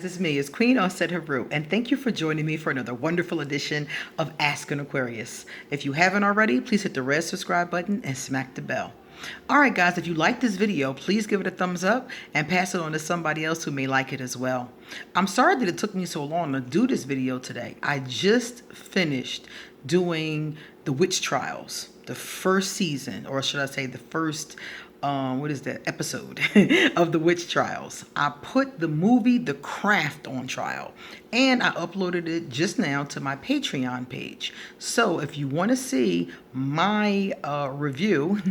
It's me, it's Queen Onset Haru, and thank you for joining me for another wonderful edition of Ask an Aquarius. If you haven't already, please hit the red subscribe button and smack the bell. Alright guys, if you like this video, please give it a thumbs up and pass it on to somebody else who may like it as well. I'm sorry that it took me so long to do this video today. I just finished doing the witch trials, the first season, or should I say the first episode of the witch trials. I put the movie The Craft on trial, and I uploaded it just now to my Patreon page. So if you want to see my review,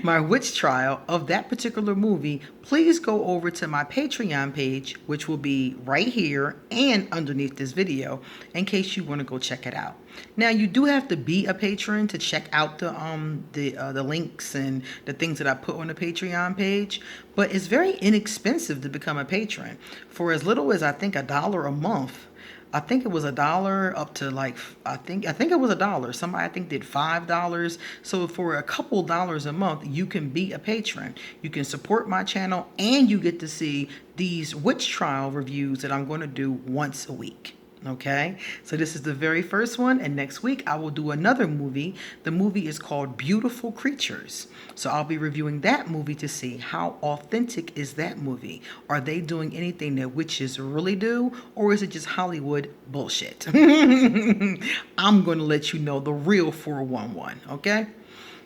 my witch trial of that particular movie, please go over to my Patreon page, which will be right here and underneath this video, in case you want to go check it out. Now, you do have to be a patron to check out the links and the things that I put on the Patreon page, but it's very inexpensive to become a patron. For as little as I think $1 a month, I think it was $1 up to like I think it was $1. Somebody I think did $5. So for a couple dollars a month, you can be a patron. You can support my channel, and you get to see these witch trial reviews that I'm going to do once a week. Okay, so this is the very first one, and next week I will do another movie. The movie is called Beautiful Creatures. So I'll be reviewing that movie to see how authentic is that movie. Are they doing anything that witches really do, or is it just Hollywood bullshit? I'm going to let you know the real 411, okay?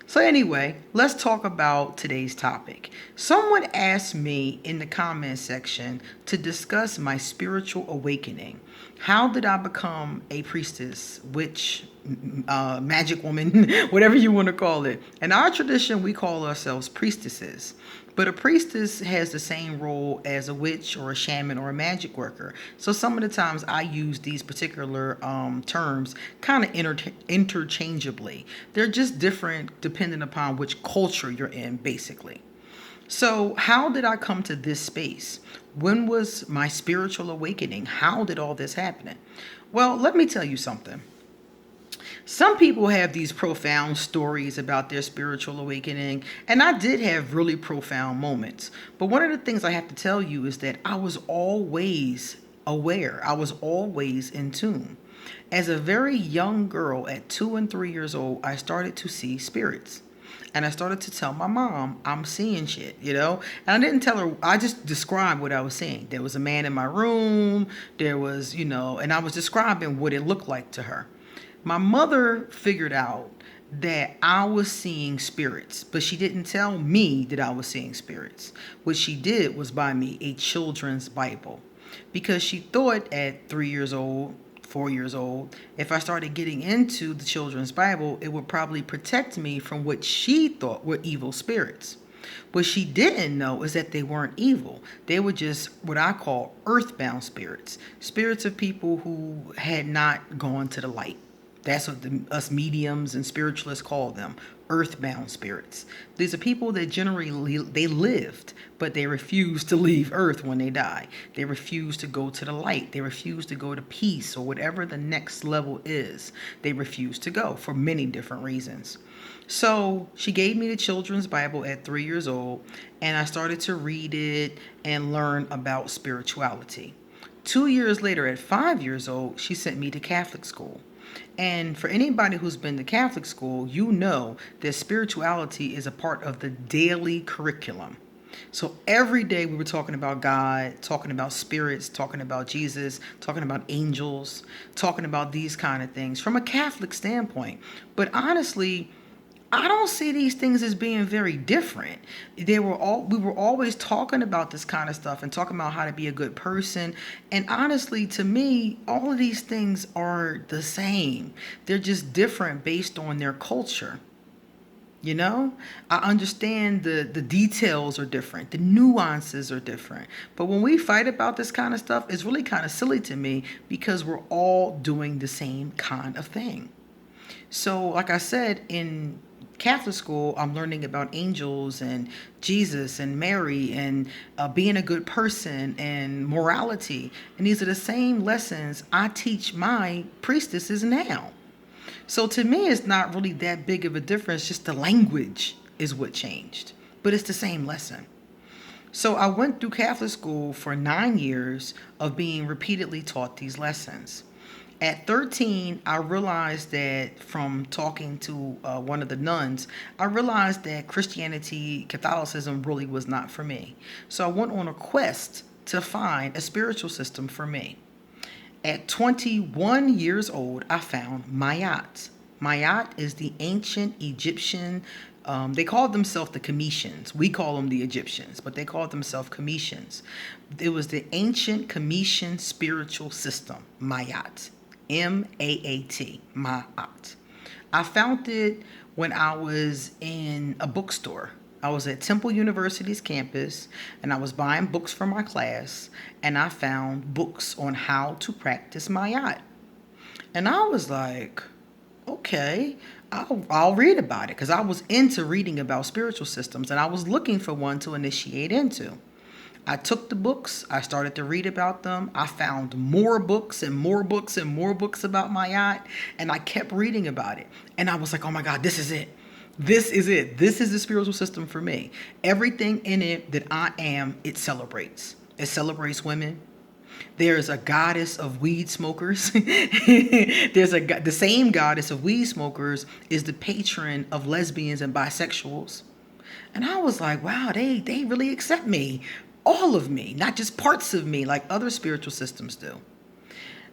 So anyway, let's talk about today's topic. Someone asked me in the comment section to discuss my spiritual awakening. How did I become a priestess, witch, magic woman, whatever you want to call it? In our tradition, we call ourselves priestesses. But a priestess has the same role as a witch or a shaman or a magic worker. So some of the times I use these particular terms kind of interchangeably. They're just different depending upon which culture you're in, basically. So how did I come to this space? When was my spiritual awakening? How did all this happen? Well, let me tell you something. Some people have these profound stories about their spiritual awakening, and I did have really profound moments. But one of the things I have to tell you is that I was always aware. I was always in tune. As a very young girl, at 2 and 3 years old, I started to see spirits. And I started to tell my mom, I'm seeing shit, you know? And I didn't tell her, I just described what I was seeing. There was a man in my room, there was, and I was describing what it looked like to her. My mother figured out that I was seeing spirits, but she didn't tell me that I was seeing spirits. What she did was buy me a children's Bible, because she thought at 3 years old, 4 years old, if I started getting into the children's Bible, it would probably protect me from what she thought were evil spirits. What she didn't know is that they weren't evil. They were just what I call earthbound spirits. Spirits of people who had not gone to the light. That's what us mediums and spiritualists call them, earthbound spirits. These are people that generally, they lived, but they refused to leave earth when they die. They refuse to go to the light. They refuse to go to peace or whatever the next level is. They refuse to go for many different reasons. So she gave me the children's Bible at 3 years old, and I started to read it and learn about spirituality. 2 years later, at 5 years old, she sent me to Catholic school. And for anybody who's been to Catholic school, you know that spirituality is a part of the daily curriculum. So every day we were talking about God, talking about spirits, talking about Jesus, talking about angels, talking about these kind of things from a Catholic standpoint. But honestly, I don't see these things as being very different. We were always talking about this kind of stuff and talking about how to be a good person. And honestly, to me, all of these things are the same. They're just different based on their culture. You know, I understand the details are different. The nuances are different. But when we fight about this kind of stuff, it's really kind of silly to me, because we're all doing the same kind of thing. So like I said, in Catholic school, I'm learning about angels and Jesus and Mary and being a good person and morality. And these are the same lessons I teach my priestesses now. So to me, it's not really that big of a difference. Just the language is what changed. But it's the same lesson. So I went through Catholic school for 9 years of being repeatedly taught these lessons. At 13, I realized that from talking to one of the nuns, I realized that Christianity, Catholicism really was not for me. So I went on a quest to find a spiritual system for me. At 21 years old, I found Mayat. Mayat is the ancient Egyptian, they called themselves the Cometians. We call them the Egyptians, but they called themselves Cometians. It was the ancient Cometian spiritual system, Mayat. Maat, Ma'at. I found it when I was in a bookstore. I was at Temple University's campus and I was buying books for my class, and I found books on how to practice Ma'at. And I was like, okay, I'll read about it, because I was into reading about spiritual systems and I was looking for one to initiate into. I took the books, I started to read about them. I found more books and more books and more books about Mayat, and I kept reading about it. And I was like, oh my God, this is it. This is it. This is the spiritual system for me. Everything in it that I am, it celebrates. It celebrates women. There's a goddess of weed smokers. The same goddess of weed smokers is the patron of lesbians and bisexuals. And I was like, wow, they really accept me. All of me, not just parts of me like other spiritual systems do.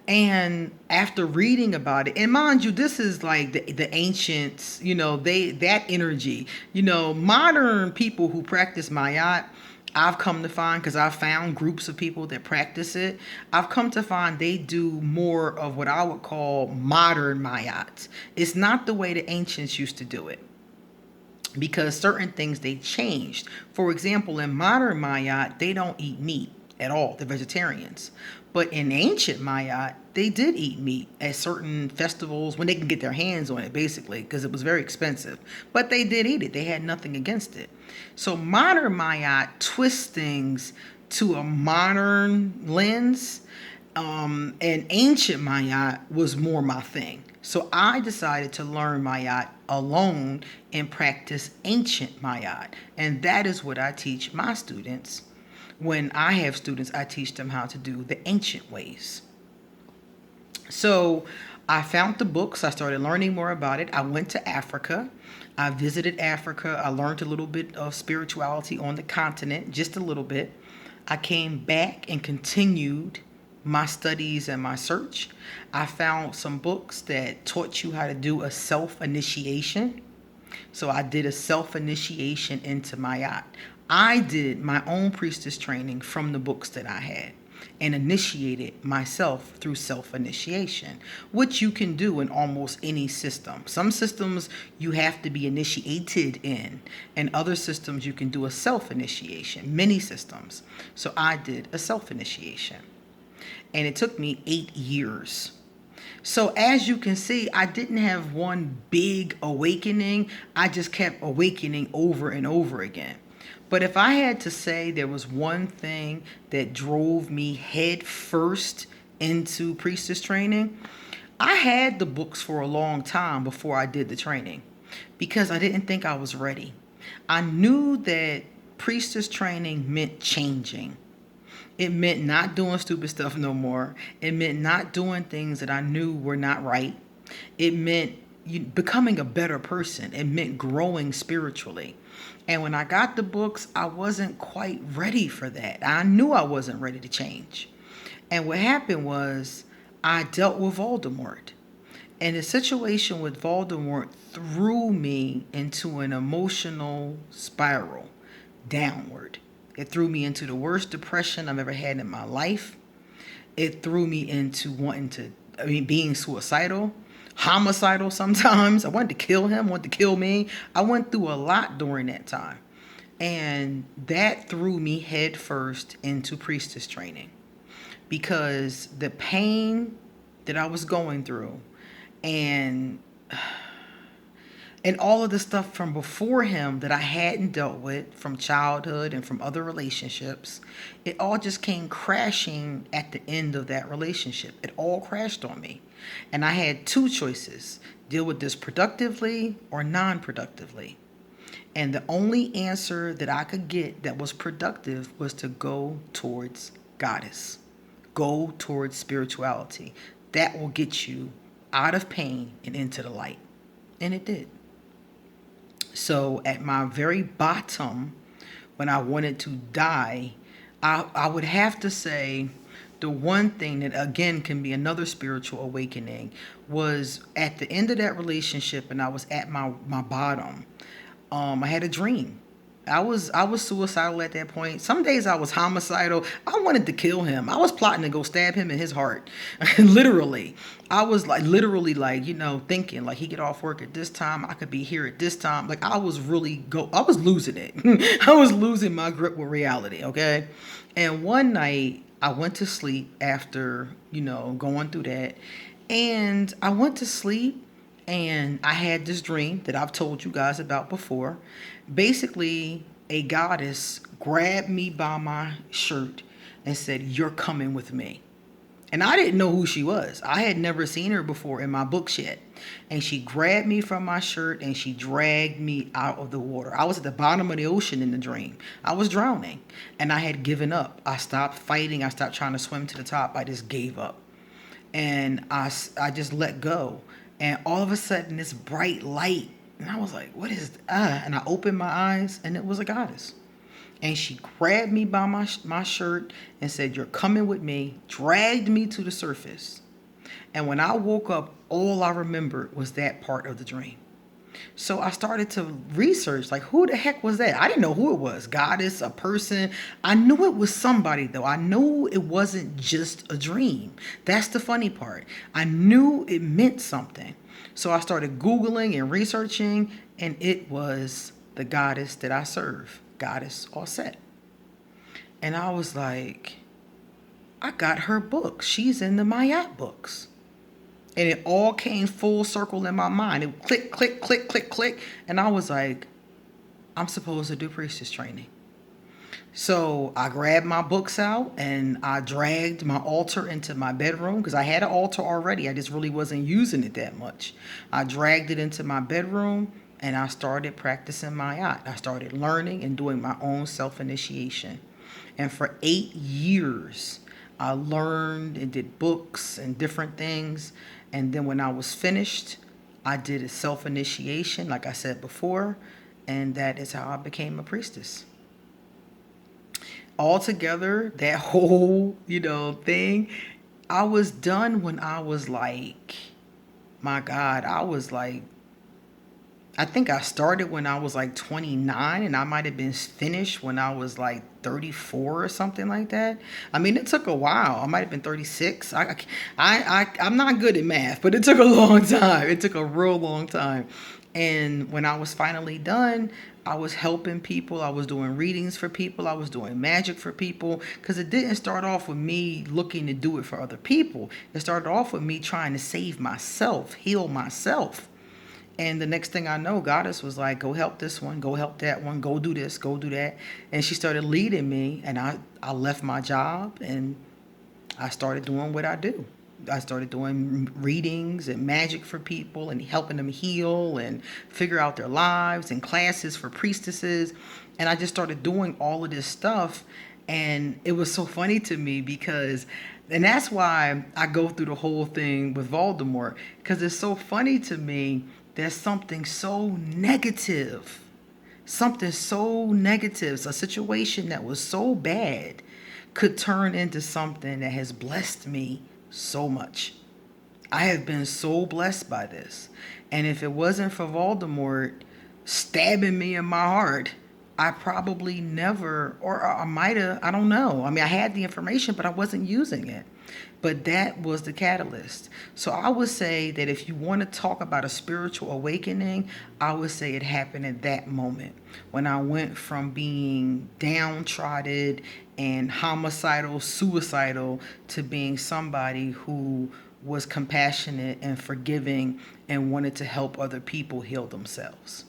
And after reading about it, and mind you, this is like the ancients, that energy, modern people who practice Mayat, I've come to find, because I've found groups of people that practice it, I've come to find they do more of what I would call modern Mayat. It's not the way the ancients used to do it, because certain things they changed. For example, in modern Mayat, they don't eat meat at all. They're vegetarians. But in ancient Mayat, they did eat meat at certain festivals when they can get their hands on it, basically, because it was very expensive. But they did eat it. They had nothing against it. So modern Mayat twists things to a modern lens, and ancient Mayat was more my thing. So I decided to learn Mayat alone and practice ancient Mayat. And that is what I teach my students. When I have students, I teach them how to do the ancient ways. So I found the books. I started learning more about it. I went to Africa. I visited Africa. I learned a little bit of spirituality on the continent, just a little bit. I came back and continued my studies and my search. I found some books that taught you how to do a self-initiation. So I did a self-initiation into Mayat. I did my own priestess training from the books that I had and initiated myself through self-initiation, which you can do in almost any system. Some systems you have to be initiated in, and other systems you can do a self-initiation, many systems. So I did a self-initiation, and it took me 8 years. So as you can see, I didn't have one big awakening. I just kept awakening over and over again. But if I had to say there was one thing that drove me head first into priestess training, I had the books for a long time before I did the training, because I didn't think I was ready. I knew that priestess training meant changing. It meant not doing stupid stuff no more. It meant not doing things that I knew were not right. It meant becoming a better person. It meant growing spiritually. And when I got the books, I wasn't quite ready for that. I knew I wasn't ready to change. And what happened was I dealt with Voldemort. And the situation with Voldemort threw me into an emotional spiral downward. It threw me into the worst depression I've ever had in my life. It threw me into being suicidal, homicidal sometimes. I wanted to kill him, wanted to kill me. I went through a lot during that time. And that threw me head first into priestess training, because the pain that I was going through and all of the stuff from before him that I hadn't dealt with from childhood and from other relationships, it all just came crashing at the end of that relationship. It all crashed on me. And I had two choices: deal with this productively or non-productively. And the only answer that I could get that was productive was to go towards goddess, go towards spirituality. That will get you out of pain and into the light. And it did. So at my very bottom, when I wanted to die, I would have to say the one thing that again can be another spiritual awakening was at the end of that relationship, and I was at my bottom. I had a dream. I was suicidal at that point. Some days I was homicidal. I wanted to kill him. I was plotting to go stab him in his heart. Literally. I was literally thinking like he get off work at this time, I could be here at this time. Like I was losing it. I was losing my grip with reality, okay? And one night I went to sleep after, going through that. And I went to sleep and I had this dream that I've told you guys about before. Basically, a goddess grabbed me by my shirt and said, "You're coming with me." And I didn't know who she was. I had never seen her before in my books yet. And she grabbed me from my shirt and she dragged me out of the water. I was at the bottom of the ocean in the dream. I was drowning and I had given up. I stopped fighting. I stopped trying to swim to the top. I just gave up. And I just let go. And all of a sudden, this bright light. And I was like, what is that? And I opened my eyes and it was a goddess. And she grabbed me by my shirt and said, "You're coming with me," dragged me to the surface. And when I woke up, all I remembered was that part of the dream. So I started to research, like, who the heck was that? I didn't know who it was, goddess, a person. I knew it was somebody, though. I knew it wasn't just a dream. That's the funny part. I knew it meant something. So I started Googling and researching, and it was the goddess that I serve, Goddess Osset. And I was like, I got her books. She's in the Mayat books. And it all came full circle in my mind. It click, click, click, click, click. And I was like, I'm supposed to do priestess training. So I grabbed my books out and I dragged my altar into my bedroom because I had an altar already. I just really wasn't using it that much. I dragged it into my bedroom and I started practicing Mayat. I started learning and doing my own self-initiation. And for 8 years, I learned and did books and different things. And then when I was finished, I did a self-initiation, like I said before, and that is how I became a priestess. Altogether, that whole, thing, I was done when I was like, my God, I think I started when I was like 29 and I might have been finished when I was like 34 or something like that. I mean, it took a while. I might have been 36. I'm not good at math, but it took a long time. It took a real long time. And when I was finally done, I was helping people. I was doing readings for people. I was doing magic for people because it didn't start off with me looking to do it for other people. It started off with me trying to save myself, heal myself. And the next thing I know, Goddess was like, go help this one, go help that one, go do this, go do that. And she started leading me, and I left my job, and I started doing what I do. I started doing readings and magic for people and helping them heal and figure out their lives and classes for priestesses. And I just started doing all of this stuff. And it was so funny to me and that's why I go through the whole thing with Voldemort, because it's so funny to me. There's something so negative, a situation that was so bad could turn into something that has blessed me so much. I have been so blessed by this. And if it wasn't for Voldemort stabbing me in my heart, I probably never, or I might have, I don't know. I mean, I had the information, but I wasn't using it. But that was the catalyst. So I would say that if you want to talk about a spiritual awakening, I would say it happened at that moment when I went from being downtrodden and homicidal, suicidal, to being somebody who was compassionate and forgiving and wanted to help other people heal themselves.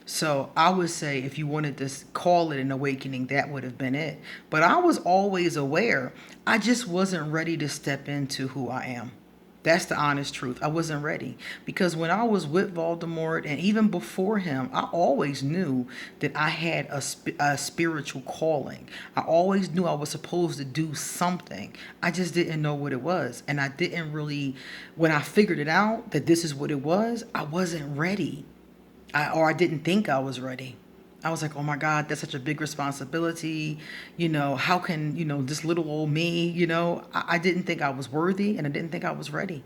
So I would say if you wanted to call it an awakening, that would have been it. But I was always aware. I just wasn't ready to step into who I am. That's the honest truth. I wasn't ready because when I was with Voldemort and even before him, I always knew that I had a spiritual calling. I always knew I was supposed to do something. I just didn't know what it was. And I didn't really, when I figured it out that this is what it was, I wasn't ready. Or I didn't think I was ready. I was like, oh my God, that's such a big responsibility. How can, this little old me, I didn't think I was worthy and I didn't think I was ready.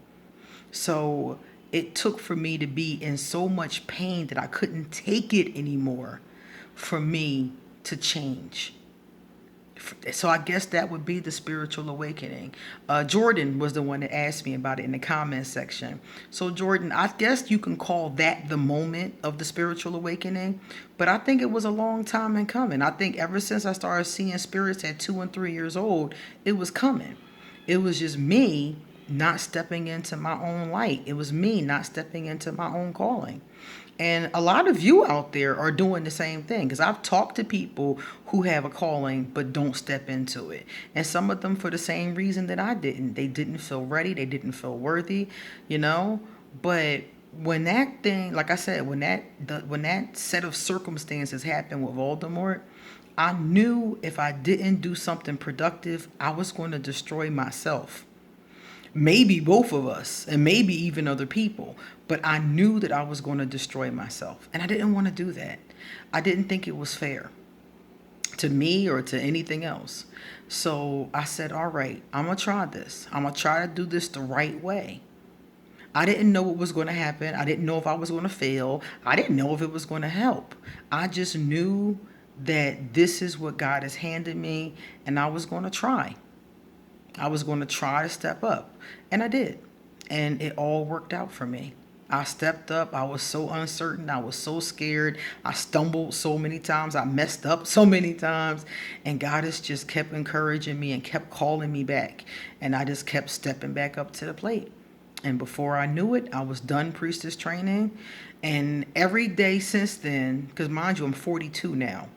So it took for me to be in so much pain that I couldn't take it anymore for me to change. So I guess that would be the spiritual awakening. Jordan was the one that asked me about it in the comments section. So Jordan, I guess you can call that the moment of the spiritual awakening, but I think it was a long time in coming. I think ever since I started seeing spirits at 2 and 3 years old, it was coming. It was just me not stepping into my own light. It was me not stepping into my own calling. And a lot of you out there are doing the same thing because I've talked to people who have a calling but don't step into it. And some of them for the same reason that I didn't. They didn't feel ready. They didn't feel worthy, But when that thing, like I said, when that set of circumstances happened with Voldemort, I knew if I didn't do something productive, I was going to destroy myself. Maybe both of us and maybe even other people, but I knew that I was going to destroy myself and I didn't want to do that. I didn't think it was fair to me or to anything else. So I said, all right, I'm going to try this. I'm going to try to do this the right way. I didn't know what was going to happen. I didn't know if I was going to fail. I didn't know if it was going to help. I just knew that this is what God has handed me and I was going to try. I was going to try to step up, and I did, and it all worked out for me. I stepped up. I was so uncertain. I was so scared. I stumbled so many times. I messed up so many times, and God has just kept encouraging me and kept calling me back, and I just kept stepping back up to the plate. And before I knew it, I was done priestess training, and every day since then, because mind you, I'm 42 now.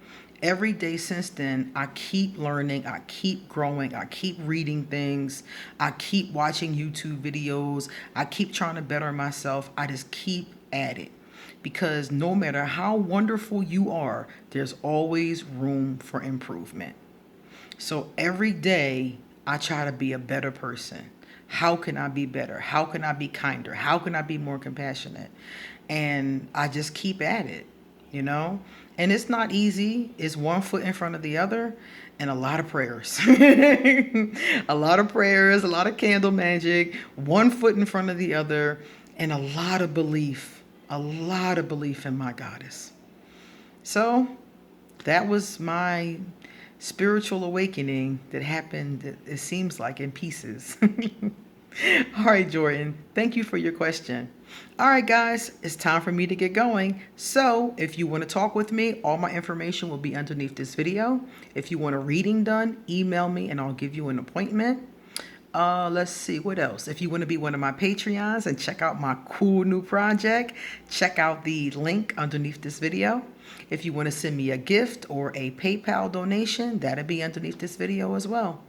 Every day since then, I keep learning, I keep growing, I keep reading things, I keep watching YouTube videos, I keep trying to better myself. I just keep at it because no matter how wonderful you are, there's always room for improvement. So every day, I try to be a better person. How can I be better? How can I be kinder? How can I be more compassionate? And I just keep at it, And it's not easy. It's one foot in front of the other and a lot of prayers. A lot of prayers, a lot of candle magic, one foot in front of the other, and a lot of belief in my goddess. So that was my spiritual awakening that happened, it seems like, in pieces. All right, Jordan, thank you for your question. All right, guys, it's time for me to get going. So if you want to talk with me, all my information will be underneath this video. If you want a reading done, email me and I'll give you an appointment. Let's see, what else? If you want to be one of my Patreons and check out my cool new project, check out the link underneath this video. If you want to send me a gift or a PayPal donation, that'll be underneath this video as well.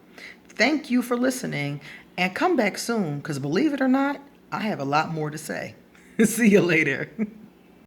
Thank you for listening and come back soon because believe it or not, I have a lot more to say. See you later.